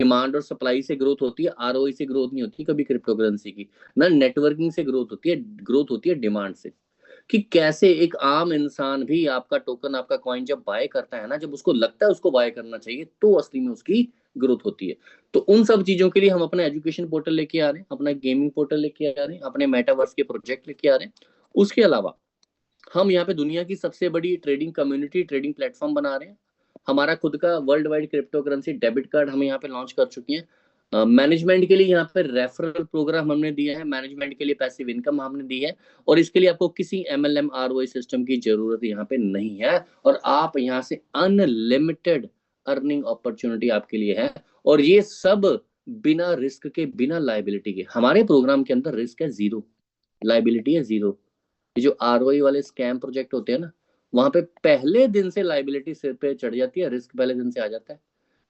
Demand और supply से growth होती है, आरओई से ग्रोथ नहीं होती कभी क्रिप्टो करेंसी की। ना नेटवर्किंग से ग्रोथ होती है, ग्रोथ होती है डिमांड से। कि कैसे एक आम इंसान भी आपका टोकन, आपका कॉइन जब बाय करता है ना, जब उसको लगता है उसको बाय करना चाहिए, तो असली में उसकी ग्रोथ होती है। तो उन सब चीजों के लिए हम अपना एजुकेशन पोर्टल लेके आ रहे हैं, अपना गेमिंग पोर्टल लेके आ रहे हैं, अपने मेटावर्स के प्रोजेक्ट लेके आ रहे हैं। उसके अलावा हम यहाँ पे दुनिया की सबसे बड़ी ट्रेडिंग कम्युनिटी, ट्रेडिंग प्लेटफॉर्म बना रहे हैं। हमारा खुद का world wide crypto currency debit card हम यहाँ पे लॉन्च कर चुके हैं। मैनेजमेंट के लिए यहाँ पे रेफरल प्रोग्राम हमने दिया है, मैनेजमेंट के लिए पैसिव इनकम हमने दी है, और इसके लिए आपको किसी एमएलएम आरओआई सिस्टम की जरूरत यहाँ पे नहीं है, और आप यहाँ से अनलिमिटेड अर्निंग अपॉर्चुनिटी आपके लिए है। और ये सब बिना रिस्क के, बिना लाइबिलिटी के। हमारे प्रोग्राम के अंदर रिस्क है जीरो, लाइबिलिटी है जीरो। ये जो आरओई वाले स्कैम प्रोजेक्ट होते हैं ना, वहां पे पहले दिन से लाइबिलिटी सिर पे चढ़ जाती है, रिस्क पहले दिन से आ जाता है।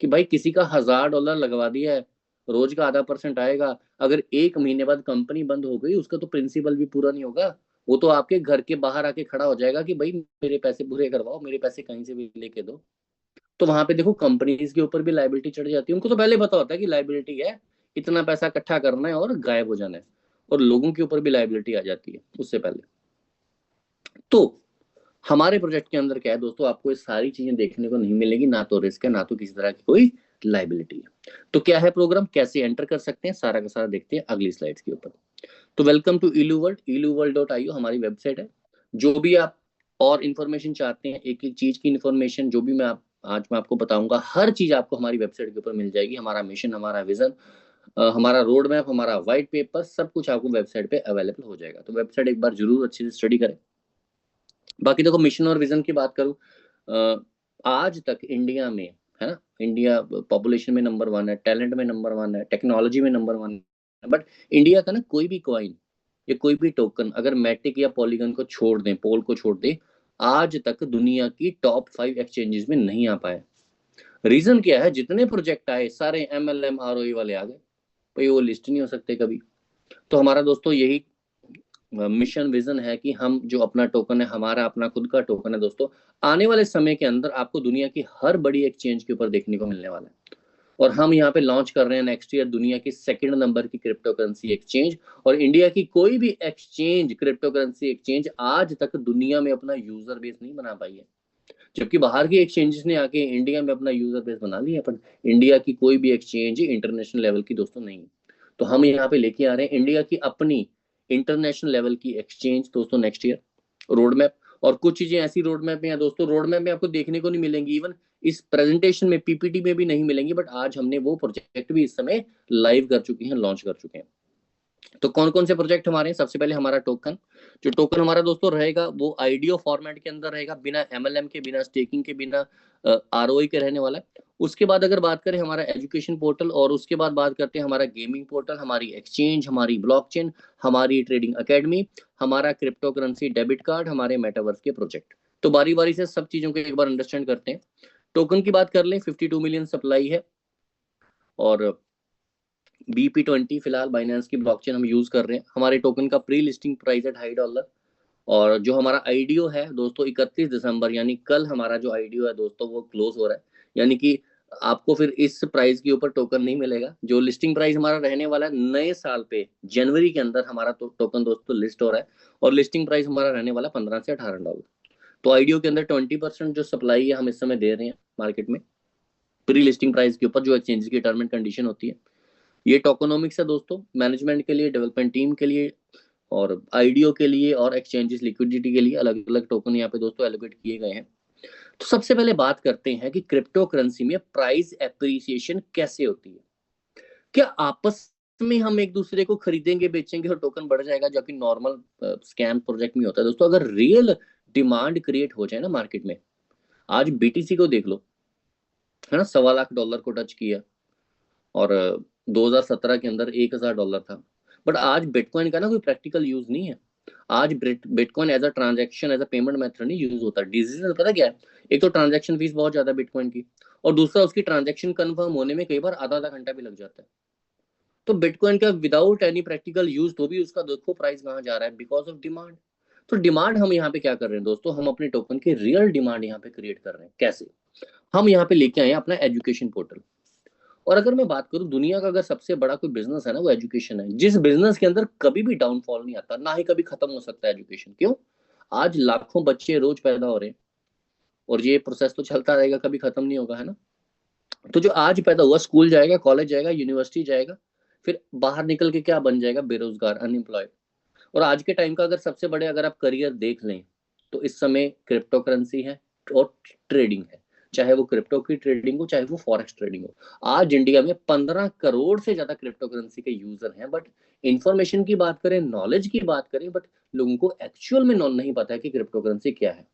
कि भाई किसी का $1000 लगवा दिया है, रोज का ½ % आएगा, अगर 1 महीने बाद कंपनी बंद हो गई, उसका तो प्रिंसिपल भी पूरा नहीं होगा। वो तो आपके घर के बाहर आके खड़ा हो जाएगा कि भाई मेरे पैसे पूरे करवाओ, मेरे पैसे कहीं से भी लेके दो। तो वहां पे देखो कंपनीज के ऊपर भी लाइबिलिटी चढ़ जाती है। उनको तो पहले पता होता है कि लाइबिलिटी है, इतना पैसा इकट्ठा करना है और गायब हो जाना है। और लोगों के ऊपर भी लाइबिलिटी आ जाती है उससे पहले। तो हमारे प्रोजेक्ट के अंदर क्या है दोस्तों, आपको ये सारी चीजें देखने को नहीं मिलेगी, ना तो रिस्क है, ना तो किसी तरह की कोई लाइबिलिटी है। तो क्या है प्रोग्राम, कैसे एंटर कर सकते हैं, सारा का सारा देखते हैं अगली स्लाइड्स के ऊपर। तो वेलकम टू इलू वर्ल्ड, iluworld.io हमारी वेबसाइट है। जो भी आप और इन्फॉर्मेशन चाहते हैं, एक एक चीज की इन्फॉर्मेशन, जो भी आज मैं आपको बताऊंगा, हर चीज आपको हमारी वेबसाइट के ऊपर मिल जाएगी। हमारा मिशन, हमारा विजन, हमारा रोड मैप, हमारा व्हाइट पेपर, सब कुछ आपको वेबसाइट पे अवेलेबल हो जाएगा। तो वेबसाइट एक बार जरूर अच्छे से स्टडी करें। बाकी देखो, मिशन और विजन की बात करूं, आज तक इंडिया में, है ना, इंडिया पॉपुलेशन में नंबर 1 है, टैलेंट में नंबर 1 है, टेक्नोलॉजी में नंबर 1 है। बट इंडिया का ना कोई भी कॉइन या कोई भी टोकन अगर मैटिक या पॉलीगन को छोड़ दें, पोल को छोड़ दें, आज तक दुनिया की टॉप 5 एक्सचेंजेस में नहीं आ पाए। रीजन क्या है, जितने प्रोजेक्ट आए सारे एमएलएम आरओई वाले आ गए, भाई वो लिस्ट नहीं हो सकते कभी। तो हमारा दोस्तों यही मिशन विजन है कि हम जो अपना टोकन है, हमारा अपना खुद का टोकन है दोस्तों, आने वाले समय के अंदर आपको दुनिया की हर बड़ी एक्सचेंज के ऊपर देखने को मिलने वाला है। और हम यहाँ पे लॉन्च कर रहे हैं नेक्स्ट ईयर दुनिया की 2nd नंबर की क्रिप्टो करेंसी एक्सचेंज। और इंडिया की कोई भी एक्सचेंज, क्रिप्टो करेंसी एक्सचेंज, आज तक दुनिया में अपना यूजर बेस नहीं बना पाई है। जबकि बाहर की एक्सचेंजेस ने आके इंडिया में अपना यूजर बेस बना लिया, पर इंडिया की कोई भी एक्सचेंज इंटरनेशनल लेवल की दोस्तों नहीं। तो हम यहाँ पे लेके आ रहे हैं इंडिया की अपनी इंटरनेशनल लेवल की एक्सचेंज दोस्तों नेक्स्ट ईयर। रोड मैप, और कुछ चीजें ऐसी रोड मैप में है दोस्तों, रोड मैप में आपको देखने को नहीं मिलेंगी, इवन इस प्रेजेंटेशन में, पीपीटी में भी नहीं मिलेंगी। बट आज हमने वो प्रोजेक्ट भी इस समय लाइव कर चुके हैं, लॉन्च कर चुके हैं। तो कौन कौन से प्रोजेक्ट हमारे हैं, सबसे पहले हमारा टोकन। जो टोकन हमारा दोस्तों रहेगा वो आईडीओ फॉर्मेट के अंदर रहेगा, बिना एमएलएम के, बिना स्टेकिंग के, बिना आरओई के रहने वाला है। उसके बाद अगर बात करें हमारा एजुकेशन पोर्टल, और उसके बाद बात करते हैं हमारा गेमिंग पोर्टल, हमारी एक्सचेंज, हमारी ब्लॉकचेन, हमारी ट्रेडिंग अकेडमी, हमारा क्रिप्टो करेंसी डेबिट कार्ड, हमारे मेटावर्स के प्रोजेक्ट। तो बारी बारी से सब चीजों को एक बार अंडरस्टैंड करते हैं। टोकन की बात कर लें, 52 मिलियन सप्लाई है, और BP20 फिलहाल बाइनेंस की ब्लॉकचेन हम यूज कर रहे हैं। हमारे टोकन का प्री लिस्टिंग प्राइस है $2.5। और जो हमारा आईडीओ है दोस्तों, 31 दिसंबर यानी कल हमारा जो आईडीओ है दोस्तों वो क्लोज हो रहा है। यानी कि आपको फिर इस प्राइस के ऊपर टोकन नहीं मिलेगा। जो लिस्टिंग प्राइस हमारा रहने वाला है नए साल पे, जनवरी के अंदर हमारा तो टोकन दोस्तों लिस्ट हो रहा है, और लिस्टिंग प्राइस हमारा रहने वाला $15 से $18। तो आईडीओ के अंदर 20% जो सप्लाई है हम इस समय दे रहे हैं मार्केट में, प्री लिस्टिंग प्राइस के ऊपर, जो एक्सचेंज की टर्म एंड कंडीशन होती है। ये टोकोनॉमिक्स है दोस्तों, मैनेजमेंट के लिए, डेवलपमेंट टीम के लिए, और आईडीओ के लिए, और एक्सचेंजेस लिक्विडिटी के लिए अलग अलग टोकन यहाँ पे दोस्तों एलोकेट किए गए हैं। तो सबसे पहले बात करते हैं कि क्रिप्टो करेंसी में प्राइस एप्रिसिएशन कैसे होती है। क्या आपस में हम एक दूसरे को खरीदेंगे, बेचेंगे और टोकन बढ़ जाएगा, जो कि नॉर्मल स्कैम प्रोजेक्ट में होता है दोस्तों। अगर रियल डिमांड क्रिएट हो जाए ना मार्केट में, आज बीटीसी को देख लो, है ना, $1.25 लाख को टच किया, और 2017 के अंदर $1,000 था। बट आज बिटकॉइन का ना कोई प्रैक्टिकल यूज नहीं है। आज bitcoin as a transaction, as a payment method नहीं यूज होता। डिसीजन पता क्या है, एक तो ट्रांजैक्शन फीस बहुत ज्यादा बिटकॉइन की, और दूसरा उसकी ट्रांजैक्शन कंफर्म होने में कई बार आधा आधा घंटा भी लग जाता है। तो बिटकॉइन का विदाउट एनी प्रैक्टिकल यूज तो भी उसका देखो प्राइस कहाँ जा रहा है, बिकॉज ऑफ डिमांड। तो डिमांड हम यहाँ पे क्या कर रहे हैं दोस्तों, हम अपने टोकन की रियल डिमांड यहाँ पे क्रिएट कर रहे हैं। कैसे, हम यहाँ पे लेके आए हैं अपना एजुकेशन पोर्टल। और अगर मैं बात करूं दुनिया का अगर सबसे बड़ा कोई बिजनेस है ना, वो एजुकेशन है, जिस बिजनेस के अंदर कभी भी डाउनफॉल नहीं आता, ना ही कभी खत्म हो सकता है एजुकेशन। क्यों? आज लाखों बच्चे रोज पैदा हो रहे हैं और ये प्रोसेस तो चलता रहेगा, कभी खत्म नहीं होगा, है ना। तो जो आज पैदा हुआ स्कूल जाएगा, कॉलेज जाएगा, यूनिवर्सिटी जाएगा, फिर बाहर निकल के क्या बन जाएगा? बेरोजगार, अनएम्प्लॉयड। और आज के टाइम का अगर सबसे बड़े अगर आप करियर देख लें तो इस समय क्रिप्टो करेंसी है और ट्रेडिंग है। चाहे वो क्रिप्टो की ट्रेडिंग हो, चाहे वो फॉरेक्स ट्रेडिंग हो। आज इंडिया में 15 करोड़ से ज्यादा क्रिप्टो करेंसी के यूजर हैं, बट इंफॉर्मेशन की बात करें, नॉलेज की बात करें, बट लोगों को एक्चुअल में नहीं पता है कि क्रिप्टो करेंसी क्या है।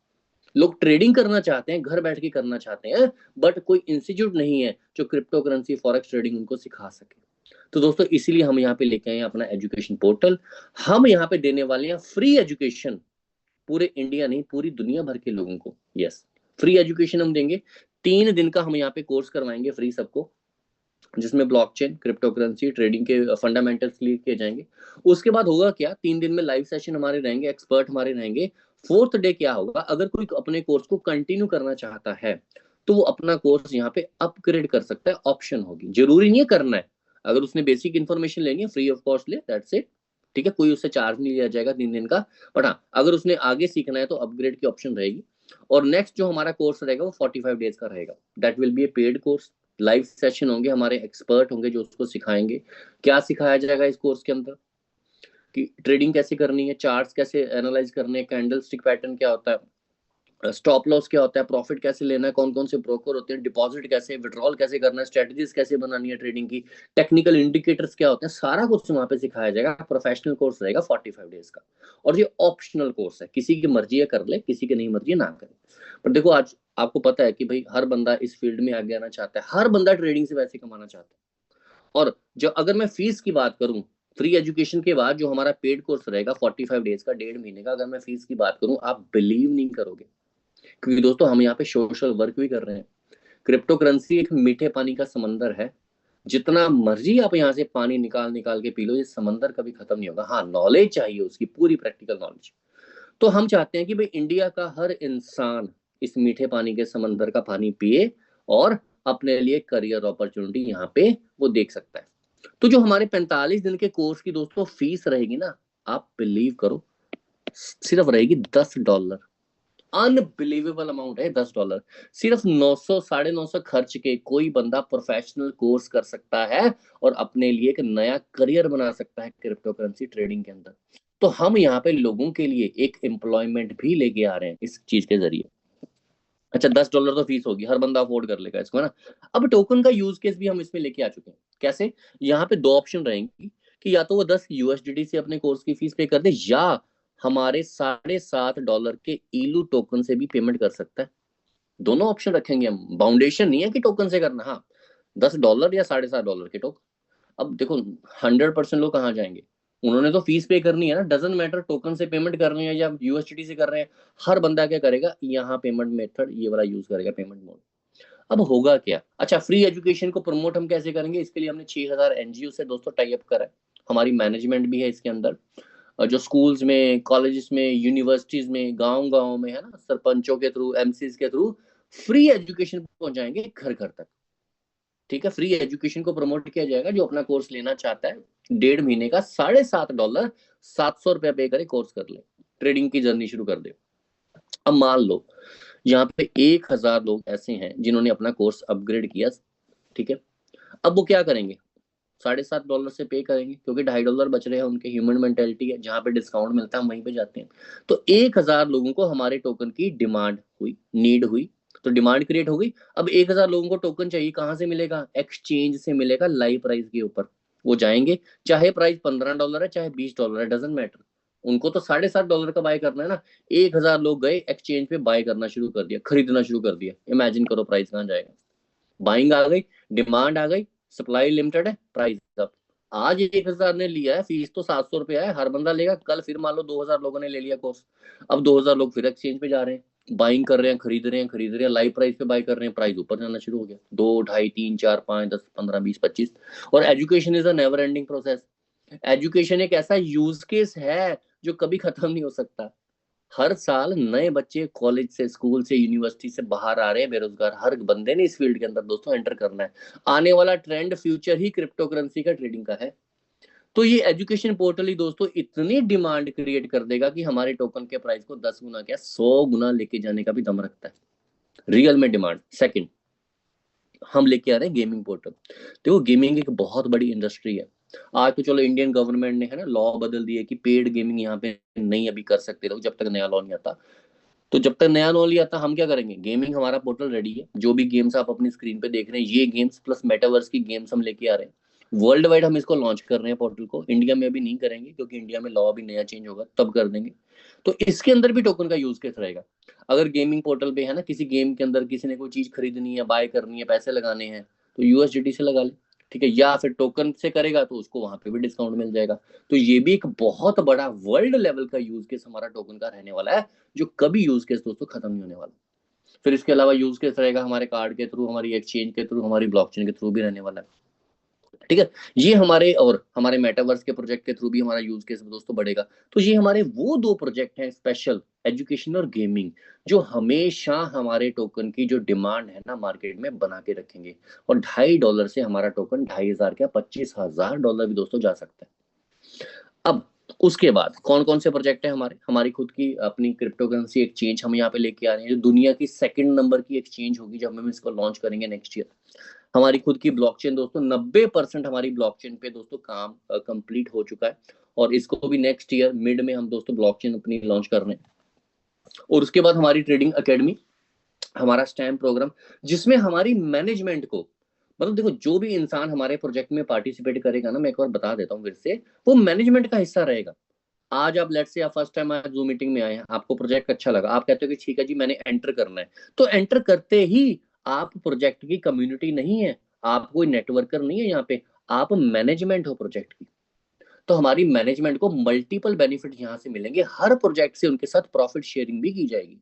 लोग ट्रेडिंग करना चाहते हैं, घर बैठ के करना चाहते हैं, बट कोई इंस्टीट्यूट नहीं है जो क्रिप्टो करेंसी फॉरेक्स ट्रेडिंग उनको सिखा सके। तो दोस्तों इसीलिए हम यहाँ पे लेके आए हैं अपना एजुकेशन पोर्टल। हम यहाँ पे देने वाले हैं फ्री एजुकेशन, पूरे इंडिया नहीं पूरी दुनिया भर के लोगों को। यस, फ्री एजुकेशन हम देंगे। 3 दिन का हम यहाँ पे कोर्स करवाएंगे फ्री सबको, जिसमें ब्लॉकचेन, क्रिप्टो करेंसी, ट्रेडिंग के फंडामेंटल्स क्लियर किए जाएंगे। उसके बाद होगा क्या, 3 दिन में लाइव सेशन हमारे रहेंगे, एक्सपर्ट हमारे रहेंगे। 4th डे क्या होगा, अगर कोई अपने कोर्स को कंटिन्यू करना चाहता है तो वो अपना कोर्स यहाँ पे अपग्रेड कर सकता है, ऑप्शन होगी, जरूरी नहीं है करना है। अगर उसने बेसिक इन्फॉर्मेशन लेनी है फ्री ऑफ कॉस्ट ले, दैट्स इट। ठीक है, कोई उससे चार्ज नहीं लिया जाएगा 3 दिन का। बट हाँ, अगर उसने आगे सीखना है तो अपग्रेड की ऑप्शन रहेगी। और नेक्स्ट जो हमारा कोर्स रहेगा वो 45 डेज का रहेगा, that will be A paid course. Live session होंगे, हमारे एक्सपर्ट होंगे जो उसको सिखाएंगे। क्या सिखाया जाएगा इस कोर्स के अंदर? कि ट्रेडिंग कैसे करनी है, चार्ट्स कैसे एनालाइज करने हैं, कैंडल स्टिक पैटर्न क्या होता है, स्टॉप लॉस क्या होता है, प्रॉफिट कैसे लेना है, कौन कौन से ब्रोकर होते हैं, डिपॉजिट कैसे, विड्रॉल कैसे करना है, स्ट्रेटजीज कैसे बनानी है ट्रेडिंग की, टेक्निकल इंडिकेटर्स क्या होते हैं, सारा कुछ वहां पे सिखाया जाएगा। प्रोफेशनल कोर्स रहेगा 45 डेज का। और ये ऑप्शनल कोर्स है, किसी की मर्जी है कर ले, किसी की नहीं मर्जी है ना करे। पर देखो आज आपको पता है कि भाई हर बंदा इस फील्ड में आगे आना चाहता है, हर बंदा ट्रेडिंग से पैसे कमाना चाहता है। और जो अगर मैं फीस की बात करूं, फ्री एजुकेशन के बाद जो हमारा पेड कोर्स रहेगा 45 डेज का, 1.5 महीने का, अगर मैं फीस की बात करूं आप बिलीव नहीं करोगे। क्योंकि दोस्तों हम यहाँ पे सोशल वर्क भी कर रहे हैं। क्रिप्टो करेंसी एक मीठे पानी का समंदर है, जितना मर्जी आप यहाँ से पानी निकाल निकाल के पी लो, ये समंदर कभी खत्म नहीं होगा। हाँ, नॉलेज चाहिए, उसकी पूरी प्रैक्टिकल नॉलेज। तो हम चाहते हैं कि भाई इंडिया का हर इंसान इस मीठे पानी के समंदर का पानी पिए और अपने लिए करियर अपॉर्चुनिटी यहाँ पे वो देख सकता है। तो जो हमारे 45 दिन के कोर्स की दोस्तों फीस रहेगी ना, आप बिलीव करो, सिर्फ रहेगी $10। अनबिलीवेबल अमाउंट है, $10। सिर्फ 900 950 खर्च के कोई बंदा प्रोफेशनल कोर्स कर सकता है और अपने लिए एक नया करियर बना सकता है क्रिप्टो करेंसी ट्रेडिंग के अंदर। तो हम यहाँ पे लोगों के लिए एक एम्प्लॉयमेंट भी लेके आ रहे हैं इस चीज के जरिए। अच्छा, $10 तो फीस होगी, हर बंदा अफोर्ड कर लेगा इसको, है ना। अब टोकन का यूज केस भी हम इसमें लेके आ चुके हैं। कैसे? यहाँ पे 2 ऑप्शन रहेंगी कि या तो वो 10 USDT से अपने कोर्स की फीस पे कर दे, या हमारे $7.5 के ईलू टोकन से भी पेमेंट कर सकता है। दोनों ऑप्शन रखेंगे हम, बाउंडेशन नहीं है कि टोकन से करना। हाँ, $10 या $7.5 के टोकन। अब देखो 100% लोग कहाँ जाएंगे, उन्होंने तो फीस पे करनी है ना, डजंट मैटर टोकन से पेमेंट कर रहे हैं या यूएसडीटी से कर रहे हैं। हर बंदा क्या करेगा, यहाँ पेमेंट मेथड ये वाला यूज करेगा, पेमेंट मोड। अब होगा क्या? अच्छा, फ्री एजुकेशन को प्रमोट हम कैसे करेंगे? इसके लिए हमने 6000 एनजीओ से दोस्तों टाई अप करा है। हमारी मैनेजमेंट भी है इसके अंदर। जो स्कूल्स में, कॉलेजेस में, यूनिवर्सिटीज में, गांव गांव में, है ना, सरपंचों के थ्रू, एमसीज के थ्रू फ्री एजुकेशन पहुंचाएंगे घर घर तक। ठीक है, फ्री एजुकेशन को प्रमोट किया जाएगा। जो अपना कोर्स लेना चाहता है 1.5 महीने का $7.5, $700 पे करे, कोर्स कर ले, ट्रेडिंग की जर्नी शुरू कर दे। अब मान लो यहाँ पे 1000 लोग ऐसे हैं जिन्होंने अपना कोर्स अपग्रेड किया। ठीक है, अब वो क्या करेंगे, $7.5 से पे करेंगे, क्योंकि $2.5 बच रहे हैं। उनके ह्यूमन मेंटेलिटी है, जहां पे डिस्काउंट मिलता है हम वहीं पे जाते हैं। तो 1000 लोगों को हमारे टोकन की डिमांड हुई, नीड हुई, तो डिमांड क्रिएट हो गई। अब 1000 लोगों को टोकन चाहिए, कहाँ से मिलेगा? एक्सचेंज से मिलेगा, लाइव प्राइस के ऊपर वो जाएंगे। चाहे प्राइस $15 है, चाहे $20 है, डजेंट मैटर, उनको तो $7.5 का बाय करना है ना। 1000 लोग गए एक्सचेंज पे, बाय करना शुरू कर दिया, खरीदना शुरू कर दिया। इमेजिन करो प्राइस कहाँ जाएगा। बाइंग आ गई, डिमांड आ गई, सप्लाई लिमिटेड है, प्राइस अप। आज 1000 ने लिया है, फीस तो $700 है, हर बंदा लेगा। कल फिर मान लो 2000 लोगों ने ले लिया कोर्स, अब 2000 लोग फिर एक्सचेंज पे जा रहे हैं, बाइंग कर रहे हैं, खरीद रहे हैं, खरीद रहे हैं, लाइव प्राइस पे बाय कर रहे हैं, प्राइस ऊपर जाना शुरू हो गया। 2, 2.5, 3, 4, 5, 10, 15, 20, 25। और education is a never ending process. Education एक ऐसा यूज केस है जो कभी खत्म नहीं हो सकता। हर साल नए बच्चे कॉलेज से, स्कूल से, यूनिवर्सिटी से बाहर आ रहे हैं बेरोजगार। हर बंदे ने इस फील्ड के अंदर दोस्तों एंटर करना है। आने वाला ट्रेंड, फ्यूचर ही क्रिप्टो करेंसी का, ट्रेडिंग का है। तो ये एजुकेशन पोर्टल ही दोस्तों इतनी डिमांड क्रिएट कर देगा कि हमारे टोकन के प्राइस को 10 गुना क्या 100 गुना लेके जाने का भी दम रखता है, रियल में डिमांड। सेकंड, हम लेके आ रहे हैं गेमिंग पोर्टल। देखो गेमिंग एक बहुत बड़ी इंडस्ट्री है। आज तो चलो इंडियन गवर्नमेंट ने है ना लॉ बदल दिए कि पेड गेमिंग यहाँ पे नहीं अभी कर सकते लोग, जब तक नया लॉ नहीं आता। तो जब तक नया लॉ नहीं आता हम क्या करेंगे, गेमिंग हमारा पोर्टल रेडी है। जो भी गेम्स आप अपनी स्क्रीन पे देख रहे हैं, ये गेम्स प्लस मेटावर्स की गेम्स हम लेके आ रहे हैं। वर्ल्ड वाइड हम इसको लॉन्च कर रहे हैं पोर्टल को। इंडिया में अभी नहीं करेंगे क्योंकि इंडिया में लॉ अभी नया चेंज होगा, तब कर देंगे। तो इसके अंदर भी टोकन का यूज केस रहेगा। अगर गेमिंग पोर्टल पे है ना किसी गेम के अंदर किसी ने कोई चीज खरीदनी है, बाय करनी है, पैसे लगाने हैं, तो यूएसडीटी से लगा ले, ठीक है, या फिर टोकन से करेगा तो उसको वहां पे भी डिस्काउंट मिल जाएगा। तो ये भी एक बहुत बड़ा वर्ल्ड लेवल का यूज केस हमारा टोकन का रहने वाला है, जो कभी यूज केस दोस्तों खत्म नहीं होने वाला। फिर इसके अलावा यूज केस रहेगा हमारे कार्ड के थ्रू, हमारी एक्सचेंज के थ्रू, हमारी ब्लॉकचेन के थ्रू भी रहने वाला है, ठीक है। ये हमारे और हमारे मेटावर्स के प्रोजेक्ट के थ्रू भी हमारा यूज केस दोस्तों बढ़ेगा। तो ये हमारे वो दो प्रोजेक्ट हैं स्पेशल, एजुकेशन और गेमिंग, जो हमेशा हमारे टोकन की जो डिमांड है ना मार्केट में बना के रखेंगे। और $2.5 से हमारा टोकन 2,500 क्या $25,000 भी दोस्तों जा सकता है। अब उसके बाद कौन कौन से प्रोजेक्ट है हमारे, हमारी खुद की अपनी क्रिप्टो करेंसी एक्सचेंज हम यहाँ पे लेके आ रहे हैं, जो दुनिया की सेकंड नंबर की एक्सचेंज होगी जब हम इसको लॉन्च करेंगे नेक्स्ट ईयर। हमारी खुद की ब्लॉकचेन दोस्तों 90% हमारी ब्लॉकचेन पे दोस्तों काम कंप्लीट हो चुका है। और इसको भी नेक्स्ट ईयर मिड में हम दोस्तों ब्लॉकचेन अपनी लॉन्च कर रहे हैं। और उसके बाद हमारी ट्रेडिंग अकेडमी, हमारा स्टैम्प प्रोग्राम, जिसमें हमारी मैनेजमेंट को, मतलब देखो जो भी इंसान हमारे प्रोजेक्ट में पार्टिसिपेट करेगा ना, मैं एक बार बता देता हूँ फिर से, वो मैनेजमेंट का हिस्सा रहेगा। आज आप लेट्स से आप फर्स्ट टाइम आज जूम मीटिंग में आए हैं, आपको प्रोजेक्ट अच्छा लगा, आप कहते हो कि ठीक है जी मैंने एंटर करना है। तो एंटर करते ही आप प्रोजेक्ट की कम्युनिटी नहीं है, आप कोई नेटवर्कर नहीं है यहाँ पे, आप मैनेजमेंट हो प्रोजेक्ट की। तो हमारी मैनेजमेंट को मल्टीपल बेनिफिट यहाँ से मिलेंगे, हर प्रोजेक्ट से उनके साथ प्रॉफिट शेयरिंग भी की जाएगी।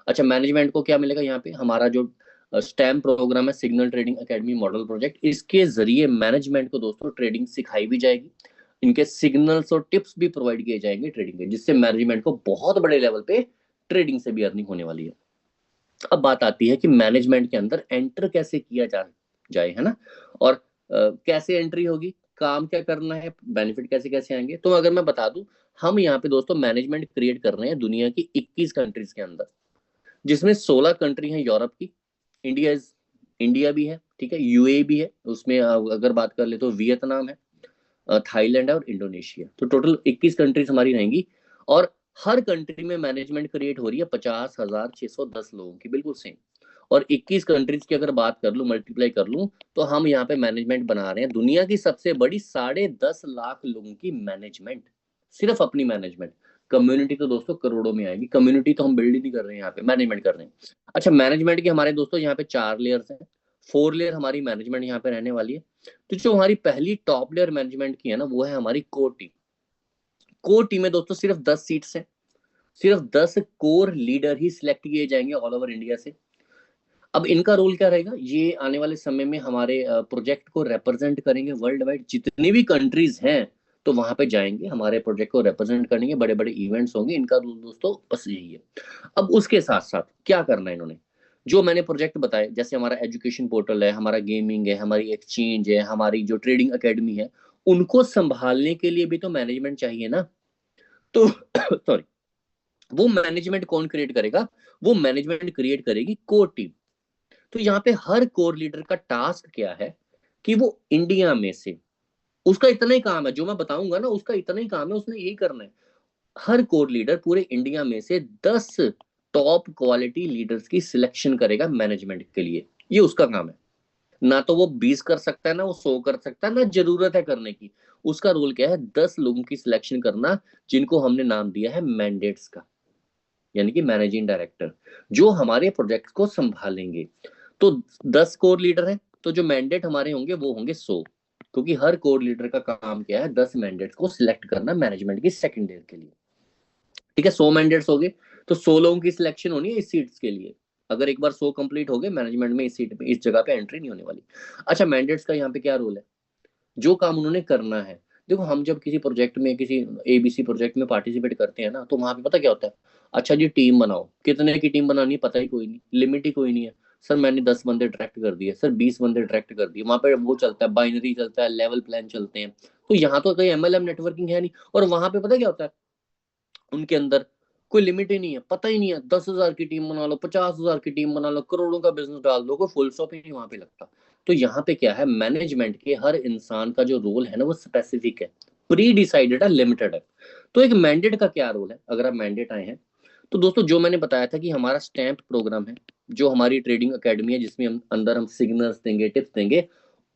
अच्छा, मैनेजमेंट को क्या मिलेगा यहाँ पे, हमारा जो स्टैम्प प्रोग्राम है signal trading academy model project, इसके जरिए मैनेजमेंट को दोस्तों ट्रेडिंग सिखाई भी जाएगी। इनके सिग्नल्स और टिप्स भी प्रोवाइड किए जाएंगे ट्रेडिंग के, जिससे मैनेजमेंट को बहुत बड़े लेवल पे ट्रेडिंग से भी अर्निंग होने वाली है। अब बात आती है कि मैनेजमेंट के अंदर एंटर कैसे किया जाए, है ना। और कैसे एंट्री होगी, काम क्या करना है, बेनिफिट कैसे कैसे आएंगे। तो अगर मैं बता दूं, हम यहाँ पे दोस्तों मैनेजमेंट क्रिएट कर रहे हैं दुनिया की 21 कंट्रीज के अंदर, जिसमें 16 कंट्री हैं यूरोप की, इंडिया इंडिया भी है, ठीक है, यूए भी है उसमें। अगर बात कर ले तो वियतनाम है, थाईलैंड है और इंडोनेशिया। तो टोटल 21 कंट्रीज हमारी रहेंगी। और हर कंट्री में मैनेजमेंट क्रिएट हो रही है 50,610 लोगों की, बिल्कुल सेम। और 21 कंट्रीज की अगर बात कर लूँ, मल्टीप्लाई कर लूँ, तो हम यहाँ पे मैनेजमेंट बना रहे हैं दुनिया की सबसे बड़ी 10.5 लाख लोगों की मैनेजमेंट, सिर्फ अपनी मैनेजमेंट। कम्युनिटी तो दोस्तों करोड़ों में आएगी, कम्युनिटी तो हम बिल्ड ही नहीं कर रहे हैं, यहाँ पे मैनेजमेंट कर रहे हैं। अच्छा, मैनेजमेंट के हमारे दोस्तों यहाँ पे 4 लेयर्स हैं। 4 लेयर हमारी मैनेजमेंट यहाँ पे रहने वाली है। तो जो हमारी पहली टॉप लेयर मैनेजमेंट की है ना, वो है हमारी कोर टीम। कोर टीम में दोस्तों सिर्फ 10 सीट्स हैं, सिर्फ 10 कोर लीडर ही सिलेक्ट किए जाएंगे ऑल ओवर इंडिया से। अब इनका रोल क्या रहेगा, ये आने वाले समय में हमारे प्रोजेक्ट को रिप्रेजेंट करेंगे वर्ल्ड वाइड, जितनी भी कंट्रीज हैं तो वहां पे जाएंगे, हमारे प्रोजेक्ट को रिप्रेजेंट करेंगे, बड़े बड़े इवेंट्स होंगे। इनका रोल दोस्तों बस यही है। अब उसके साथ साथ क्या करना है इन्होंने, जो मैंने प्रोजेक्ट बताए, जैसे हमारा एजुकेशन पोर्टल है, हमारा गेमिंग है, हमारी एक्सचेंज है, हमारी जो ट्रेडिंग अकेडमी है, उनको संभालने के लिए भी तो मैनेजमेंट चाहिए ना। तो सॉरी, वो मैनेजमेंट कौन क्रिएट करेगा, वो मैनेजमेंट क्रिएट करेगी कोर टीम। तो यहाँ पे हर कोर लीडर का टास्क क्या है कि वो इंडिया में से, उसका इतना ही काम है, जो मैं बताऊंगा ना उसका इतना ही काम है, उसने यही करना है। हर कोर लीडर पूरे इंडिया में से 10 टॉप क्वालिटी लीडर्स की सिलेक्शन करेगा मैनेजमेंट के लिए, ये उसका काम है। ना तो वो 20 कर सकता है, ना वो 100 कर सकता है, ना जरूरत है करने की। उसका रोल क्या है, 10 लोगों की सिलेक्शन करना, जिनको हमने नाम दिया है मैंडेट्स का, यानी कि मैनेजिंग डायरेक्टर, जो हमारे प्रोजेक्ट को संभालेंगे। तो 10 कोर लीडर हैं, तो जो मैंडेट हमारे होंगे वो होंगे 100, क्योंकि हर कोर लीडर का काम क्या है, 10 मैंडेट्स को सिलेक्ट करना मैनेजमेंट की सेकंड ईयर के लिए, ठीक है। 100 मैंडेट्स हो गए, तो 100 लोगों की सिलेक्शन होनी है इस सीट्स के लिए। अगर एक बार 100 कंप्लीट हो गए मैनेजमेंट में, इस सीट पे, इस जगह पे एंट्री नहीं होने वाली। अच्छा, मैंडेट्स का यहाँ पे क्या रोल है, जो काम उन्होंने करना है, देखो हम जब किसी प्रोजेक्ट में, किसी एबीसी प्रोजेक्ट में पार्टिसिपेट करते हैं ना, तो वहां पे पता क्या होता है, अच्छा जी टीम बनाओ, कितने की टीम बनानी है पता ही कोई नहीं, लिमिट ही कोई नहीं है। सर मैंने 10 बंदे डायरेक्ट कर दिए, सर 20 बंदे डायरेक्ट कर दिए, वहां पे वो चलता है, बाइनरी चलता है, लेवल प्लान चलते हैं। तो यहाँ तो कोई एमएलएम नेटवर्किंग है नहीं। और वहां पे पता क्या होता है, उनके अंदर कोई लिमिट ही नहीं है, पता ही नहीं है, 10,000 की टीम बना लो, 50,000 की टीम बना लो, करोड़ों का बिजनेस डाल दो, कोई फुल स्टॉप ही नहीं वहां पे लगता। तो यहाँ पे क्या है, मैनेजमेंट के हर इंसान का जो रोल है ना वो स्पेसिफिक है, प्री डिसाइडेड है, लिमिटेड है। तो एक मैंडेट का क्या रोल है, अगर आप मैंडेट आए हैं, तो दोस्तों जो मैंने बताया था कि हमारा स्टैंप प्रोग्राम है, जो हमारी ट्रेडिंग अकेडमी है, जिसमें हम अंदर हम सिग्नल्स देंगे, टिप्स देंगे,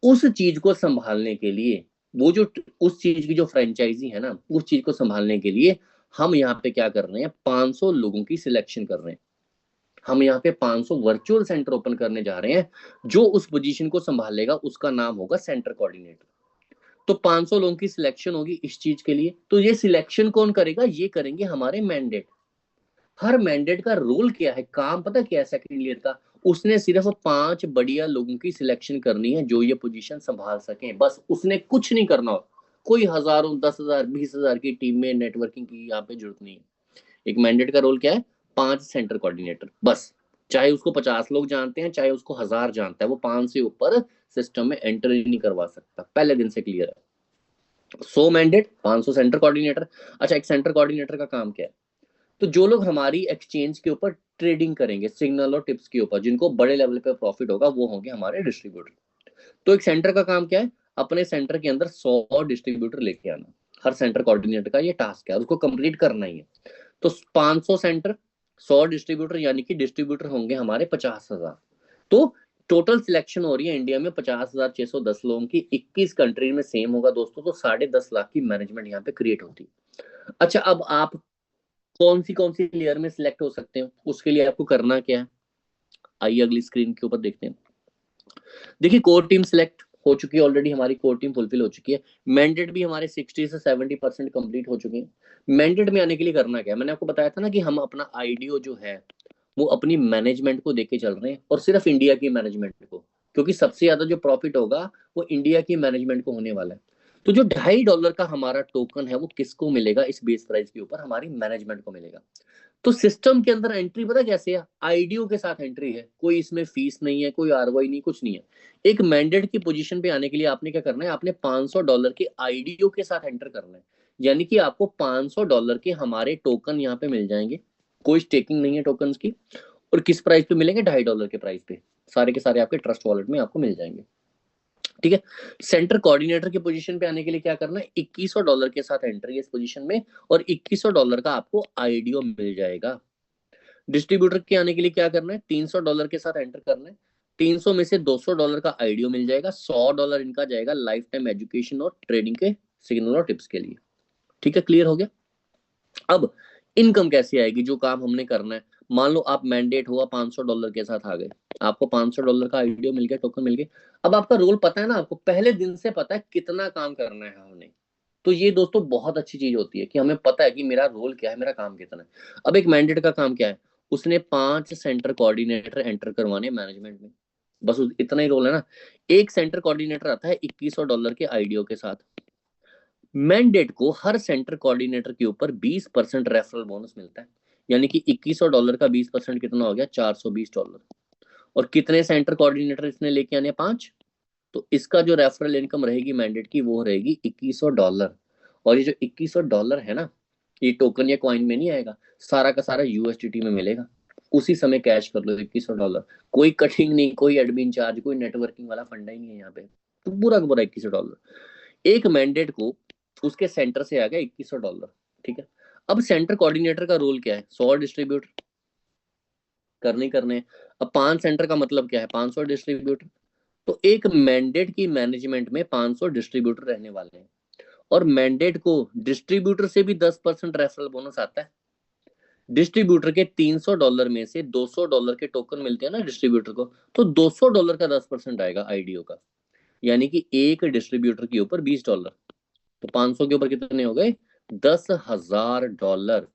उस चीज को संभालने के लिए, वो जो उस चीज की जो फ्रेंचाइजी है ना, उस चीज को संभालने के लिए हम यहाँ पे क्या कर रहे हैं, 500 लोगों की सिलेक्शन कर रहे हैं। हम यहाँ पे 500 वर्चुअल सेंटर ओपन करने जा रहे हैं। जो उस पोजीशन को संभालेगा उसका नाम होगा सेंटर कोऑर्डिनेटर। तो 500 लोगों की सिलेक्शन होगी इस चीज के लिए। तो ये सिलेक्शन कौन करेगा, ये करेंगे हमारे मैंडेट। हर मैंडेट का रोल क्या है, काम पता क्या है सेकंड ईयर का, उसने सिर्फ 5 बढ़िया लोगों की सिलेक्शन करनी है जो ये पोजीशन संभाल सकें, बस उसने कुछ नहीं करना हो। कोई हजारों, 10,000, 20,000 की टीम में नेटवर्किंग की यहाँ पे जरूरत नहीं है। एक मैंडेट का रोल क्या है, 5 सेंटर कोऑर्डिनेटर बस। चाहे उसको 50 लोग जानते हैं, चाहे उसको 1000 जानता है, वो 5 से ऊपर सिस्टम में एंटर ही नहीं करवा सकता, पहले दिन से क्लियर है। 100 मैंडेट, 500 सेंटर कोऑर्डिनेटर। अच्छा एक सेंटर कोऑर्डिनेटर का काम क्या है, तो जो लोग हमारी एक्सचेंज के ऊपर ट्रेडिंग करेंगे, सिग्नल और टिप्स के ऊपर, जिनको बड़े लेवल पे प्रॉफिट होगा, वो होंगे हमारे डिस्ट्रीब्यूटर। तो एक सेंटर का काम क्या है, अपने सेंटर के अंदर 100 डिस्ट्रीब्यूटर लेके आना। हर सेंटर कोऑर्डिनेटर का ये टास्क है, उसको कंप्लीट करना ही है। तो 500 सेंटर, 100 डिस्ट्रीब्यूटर, यानी कि डिस्ट्रीब्यूटर होंगे हमारे 50,000। तो टोटल सिलेक्शन हो रही है इंडिया में 50,610 लोगों की, 21 कंट्री में सेम होगा दोस्तों। तो 10.5 लाख की मैनेजमेंट यहाँ पे क्रिएट होती है। अच्छा अब आप कौन सी लेयर में सिलेक्ट हो सकते हैं, उसके लिए आपको करना क्या है, आइए अगली स्क्रीन के ऊपर देखते हैं। देखिए कोर टीम सिलेक्ट हो चुकी है ऑलरेडी, हमारी कोर टीम फुलफिल हो चुकी है। मैंडेट भी हमारे 60 से 70% कंप्लीट हो चुके हैं। मैंडेट में आने के लिए करना क्या है, मैंने आपको बताया था ना कि हम अपना आईडीओ जो है वो अपनी मैनेजमेंट को देके चल रहे हैं, और सिर्फ इंडिया की मैनेजमेंट को, क्योंकि सबसे ज्यादा जो प्रॉफिट होगा वो इंडिया की मैनेजमेंट को होने वाला है। तो जो $2.5 का हमारा टोकन है वो किसको मिलेगा, इस बेस प्राइस के ऊपर हमारी मैनेजमेंट को मिलेगा। तो सिस्टम के अंदर एंट्री पता कैसे है, आईडीओ के साथ एंट्री है, कोई इसमें फीस नहीं है, कोई आरओआई नहीं, कुछ नहीं है। एक मैंडेट की पोजीशन पे आने के लिए आपने क्या करना है, आपने $500 के आईडीओ के साथ एंटर करना है। यानी कि आपको $500 के हमारे टोकन यहाँ पे मिल जाएंगे। कोई स्टेकिंग नहीं है टोकन की। और किस प्राइस पे मिलेंगे, $2.5 के प्राइस पे, सारे के सारे आपके ट्रस्ट वॉलेट में आपको मिल जाएंगे। ठीक है। सेंटर कोऑर्डिनेटर की पोजीशन पे आने के लिए क्या करना है, $2100 के साथ एंट्री है इस पोजीशन में, और $2100 का आपको आईडीओ मिल जाएगा। डिस्ट्रीब्यूटर के आने के लिए क्या करना है, $300 के साथ एंटर करना है। 300 में से $200 का आईडीओ मिल जाएगा, $100 इनका जाएगा लाइफ टाइम एजुकेशन और ट्रेडिंग के सिग्नल और टिप्स के लिए। ठीक है, क्लियर हो गया। अब इनकम कैसे आएगी, जो काम हमने करना है, मान लो आप मैंडेट हुआ, $500 के साथ आ गए, आपको $500 का आईडीओ मिल गया, टोकन मिल गए। अब आपका रोल पता है ना, आपको पहले दिन से पता है कितना काम करना है हमने। तो ये दोस्तों बहुत अच्छी चीज होती है कि हमें पता है कि मेरा रोल क्या है, मेरा काम कितना है। अब एक मैंडेट का काम क्या है, उसने 5 सेंटर कोऑर्डिनेटर एंटर करवाने मैनेजमेंट में, बस इतना ही रोल है ना। एक सेंटर कोऑर्डिनेटर आता है $2100 के आईडीओ के साथ। मैंडेट को हर सेंटर कोऑर्डिनेटर के ऊपर 20% रेफरल बोनस मिलता है। यानी कि $2100 का 20% कितना हो गया, $420। और कितने सेंटर कोऑर्डिनेटर इसने लेके आने, 5। तो इसका जो रेफरल इनकम रहेगी मैंडेट की, वो रहेगी $2100। और ये जो $2100 है ना, ये टोकन या कॉइन में नहीं आएगा, सारा का सारा यूएसडीटी में मिलेगा। उसी समय कैश कर लो $2100। कोई कटिंग नहीं, कोई एडमिन चार्ज, कोई नेटवर्किंग वाला फंडा ही नहीं है यहाँ पे। तो पूरा का पूरा $2100। एक मैंडेट को उसके सेंटर से आ गया $2100। ठीक है। अब सेंटर कोऑर्डिनेटर का रोल क्या है, 100 डिस्ट्रीब्यूटर करने। अब 5 सेंटर का मतलब क्या है, 500 डिस्ट्रीब्यूटर। तो एक मैंडेट की मैनेजमेंट में 500 डिस्ट्रीब्यूटर रहने वाले हैं। और मैंडेट को डिस्ट्रीब्यूटर से भी 10% रेफरल बोनस आता है। डिस्ट्रीब्यूटर के $300 में से $200 के टोकन मिलते हैं ना डिस्ट्रीब्यूटर को, तो $200 का 10% आएगा आईडीओ का। यानी कि एक डिस्ट्रीब्यूटर के ऊपर $20। तो 500 के ऊपर कितने हो गए, $10,000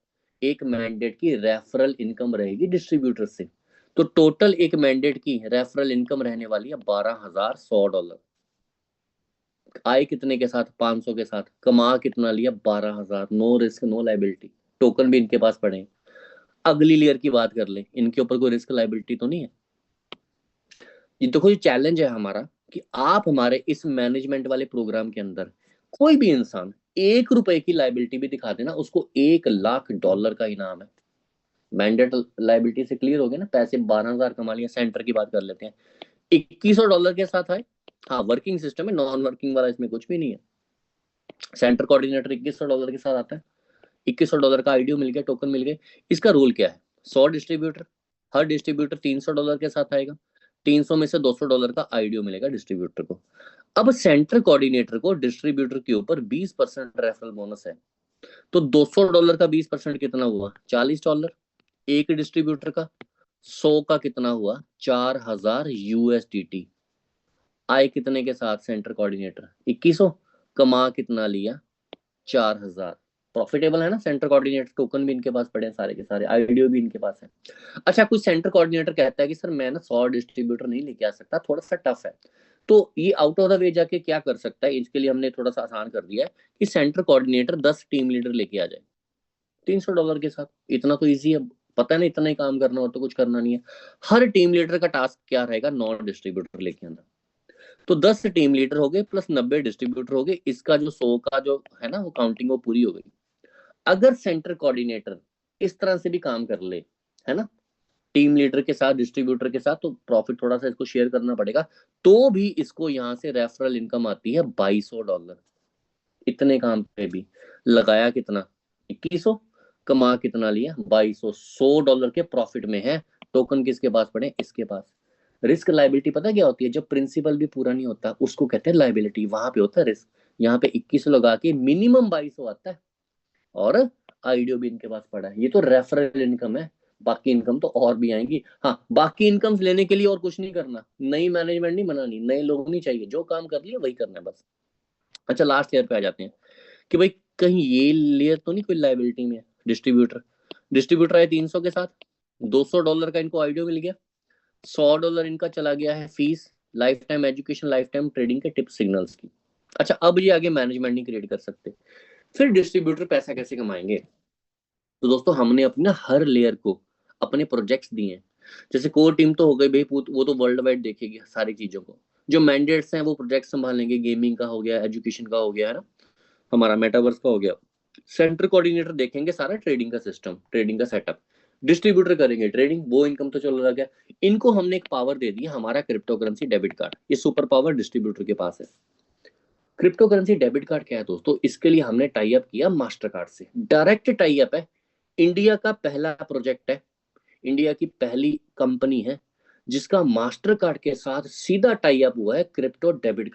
एक मैंडेट की रेफरल इनकम रहेगी डिस्ट्रीब्यूटर से। तो टोटल एक मैंडेट की रेफरल इनकम रहने वाली है $12,100। आए कितने के साथ, 500 के साथ, कमा कितना लिया, 12,000, no risk no liability, token भी इनके पास पड़े हैं। अगली लेयर की बात कर ले, इनके ऊपर कोई रिस्क लाइबिलिटी तो नहीं है। ये देखो ये चैलेंज है हमारा कि आप हमारे इस मैनेजमेंट वाले प्रोग्राम के अंदर कोई भी इंसान 1 रुपए की लाइबिलिटी भी दिखा देना, उसको $1 लाख का इनाम है। मैंडेट लाइबिलिटी से क्लियर हो गया ना, पैसे 12,000 कमा लिया। सेंटर की बात कर लेते हैं, $2,100 के साथ आए। हाँ वर्किंग सिस्टम है, नॉन वर्किंग वाला इसमें कुछ भी नहीं है। सेंटर कोऑर्डिनेटर $2,100 के साथ आता है, $2,100 का आईडियो मिल गया, टोकन मिल गए। इसका रूल क्या है, 100 डिस्ट्रीब्यूटर, हर डिस्ट्रीब्यूटर $300 के साथ आएगा, 300 में से $200 का आईडियो मिलेगा डिस्ट्रीब्यूटर को। अब सेंटर कोऑर्डिनेटर को डिस्ट्रीब्यूटर के ऊपर 20% रेफरल बोनस है, तो $200 का 20% कितना हुआ, $40। एक डिस्ट्रीब्यूटर का 100 का कितना हुआ, 4,000 USDT। आए कितने के साथ सेंटर कोऑर्डिनेटर, 2100, कमा कितना लिया, 4,000। प्रॉफिटेबल है ना सेंटर कोऑर्डिनेटर, टोकन भी इनके पास पड़े हैं सारे के सारे, आईडियो भी इनके पास है। अच्छा कुछ सेंटर कोऑर्डिनेटर कहता है कि सर मैं ना 100 डिस्ट्रीब्यूटर नहीं लेके आ सकता, थोड़ा सा टफ है, तो ये आउट ऑफ द वे जाके क्या कर सकता है, इसके लिए हमने थोड़ा सा आसान कर दिया है कि सेंटर कोऑर्डिनेटर 10 टीम लीडर लेके आ जाए $300 के साथ। इतना तो ईजी है, पता नहीं इतना ही काम करना हो तो कुछ करना नहीं है। हर टीम लीडर का टास्क क्या रहेगा, 9 डिस्ट्रीब्यूटर लेके आना। तो 10 टीम लीडर हो गए प्लस 90 डिस्ट्रीब्यूटर हो गए, इसका जो 100 का जो है ना वो काउंटिंग वो पूरी हो गई। अगर सेंटर कोऑर्डिनेटर इस तरह से भी काम कर ले, है ना, टीम लीडर के साथ डिस्ट्रीब्यूटर के साथ, तो प्रॉफिट थोड़ा सा इसको शेयर करना पड़ेगा, तो भी इसको यहाँ से रेफरल इनकम आती है $2,200। इतने काम पे भी लगाया कितना, 2100, कमा कितना लिया, 2200, $100 के प्रॉफिट में है। टोकन किसके पास पड़े, इसके पास। रिस्क लाइबिलिटी पता क्या होती है, जब प्रिंसिपल भी पूरा नहीं होता उसको कहते हैं लाइबिलिटी, वहां पे होता है रिस्क। यहाँ पे 2100 लगा के मिनिमम 2200 आता है, और आईडियो भी इनके पास पड़ा है। ये तो रेफरल इनकम है, बाकी इनकम तो और भी आएंगी। हाँ बाकी इनकम लेने के लिए और कुछ नहीं करना, नई मैनेजमेंट नहीं बनानी, नए लोग नहीं चाहिए, जो काम कर लिया वही करना है बस। अच्छा लास्ट ईयर पे आ जाते हैं कि भाई कहीं ये लेयर तो नहीं कोई लाइबिलिटी में है। डिस्ट्रीब्यूटर डिस्ट्रीब्यूटर है 300 के साथ, $200 का इनको आईडियो मिल गया, $100 इनका चला गया है fees, life time education, life time trading के टिप सिग्नल्स की। अच्छा अब ये आगे मैनेजमेंट नहीं क्रिएट कर सकते, फिर डिस्ट्रीब्यूटर पैसा कैसे कमाएंगे। तो दोस्तों हमने अपने हर लेयर को अपने प्रोजेक्ट्स दिए हैं। जैसे कोर टीम तो हो गई भाई, वो तो वर्ल्ड वाइड देखेगी सारी चीजों को। जो मैंडेट्स हैं वो प्रोजेक्ट संभालेंगे, गेमिंग का हो गया, एजुकेशन का हो गया, है ना, हमारा मेटावर्स का हो गया। सेंटर कोऑर्डिनेटर देखेंगे सारा ट्रेडिंग का सिस्टम, ट्रेडिंग का सेटअप। डिस्ट्रीब्यूटर करेंगे ट्रेडिंग, वो इनकम तो चल रहा गया। इनको हमने एक पावर दे दी, हमारा क्रिप्टो करेंसी डेबिट कार्ड, ये सुपर पावर डिस्ट्रीब्यूटर के पास है। क्रिप्टो करेंसी डेबिट कार्ड क्या है दोस्तों, इसके लिए हमने टाई अप किया मास्टर कार्ड से, डायरेक्ट टाई अप है। इंडिया का पहला प्रोजेक्ट है, इंडिया की पहली कंपनी है जिसका मास्टर कार्ड के साथ सीधा टाई अप हुआ है क्रिप्टो डेबिट